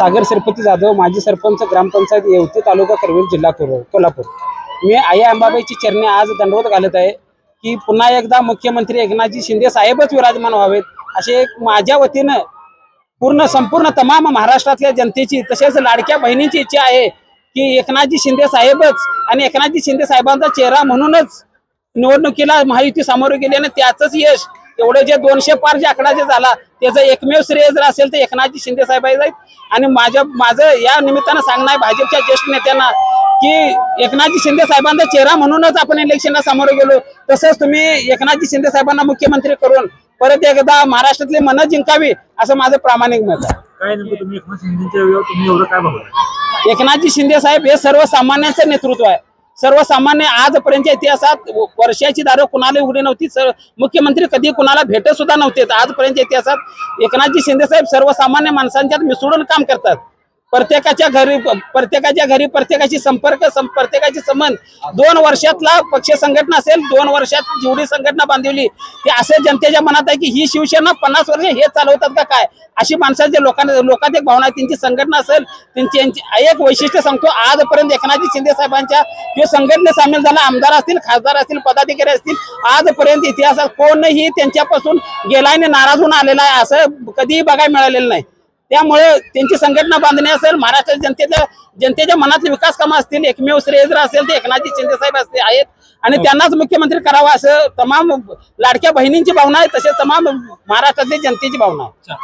सागर श्रीपती जाधव, माजी सरपंच, ग्रामपंचायत येवती, तालुका करवीर, जिल्हा कोल्हापूर। मी आई अंबाबाईची चरणी आज दंडवत घालत आहे की पुन्हा एकदा मुख्यमंत्री एकनाथजी शिंदे साहेबच विराजमान व्हावेत, असे एक माझ्या वतीनं संपूर्ण तमाम महाराष्ट्रातल्या जनतेची तसेच लाडक्या बहिणींची इच्छा आहे की एकनाथजी शिंदे साहेबच आणि एकनाथजी शिंदे साहेबांचा चेहरा म्हणूनच निवडणुकीला महायुती सामोरे गेल्याने त्याचंच यश एवढे जे 200 पार जे आकडा जे झाला त्याचं एकमेव श्रेय जर असेल तर एकनाथजी शिंदे साहेब आहेत। आणि माझं या निमित्तानं सांगणं आहे भाजपच्या ज्येष्ठ नेत्यांना की एकनाथजी शिंदे साहेबांचा चेहरा म्हणूनच आपण इलेक्शनला सामोरे गेलो, तसंच तुम्ही एकनाथजी शिंदे साहेबांना मुख्यमंत्री करून परत एकदा महाराष्ट्रातली मनं जिंकावी असं माझं प्रामाणिक मत आहे। काय नेमकं तुम्ही एकनाथ शिंदेच्या तुम्ही एवढं काय बघताय? एकनाथजी शिंदे साहेब हे सर्वसामान्यांचं नेतृत्व आहे। सर्वसामान्य आजपर्यंतच्या इतिहासात वर्षाची दारं कुणाला उघडी नव्हती, मुख्यमंत्री कधी कुणाला भेटत सुद्धा नव्हते। आजपर्यंतच्या इतिहासात एकनाथजी शिंदे साहेब सर्वसामान्य माणसांच्यात मिसळून काम करतात। प्रत्येकाच्या घरी प्रत्येकाची संपर्क प्रत्येकाची संबंध 2 वर्षातला पक्ष संघटना असेल, 2 वर्षात जेवढी संघटना बांधवली ते असे जनतेच्या मनात आहे की ही शिवसेना 50 वर्ष हे चालवतात का काय, अशी माणसाच्या लोकात एक भावना, त्यांची संघटना असेल, त्यांची एक वैशिष्ट्य सांगतो, आजपर्यंत एकनाथजी शिंदे साहेबांच्या जे संघटनेत सामील झाला, आमदार असतील, खासदार असतील, पदाधिकारी असतील, आजपर्यंत इतिहासात कोणही त्यांच्यापासून गेलाय नाराज होऊन आलेला आहे असं कधीही बघायला मिळालेलं नाही। त्यामुळे त्यांची संघटना बांधणी असेल, महाराष्ट्राच्या जनतेच्या मनातले विकास कामं असतील, एकमेव श्रेय जर असेल ते एकनाथजी शिंदे साहेब आहेत आणि त्यांनाच मुख्यमंत्री करावा असं तमाम लाडक्या बहिणींची भावना आहे, तसेच तमाम महाराष्ट्रातल्या जनतेची भावना आहे।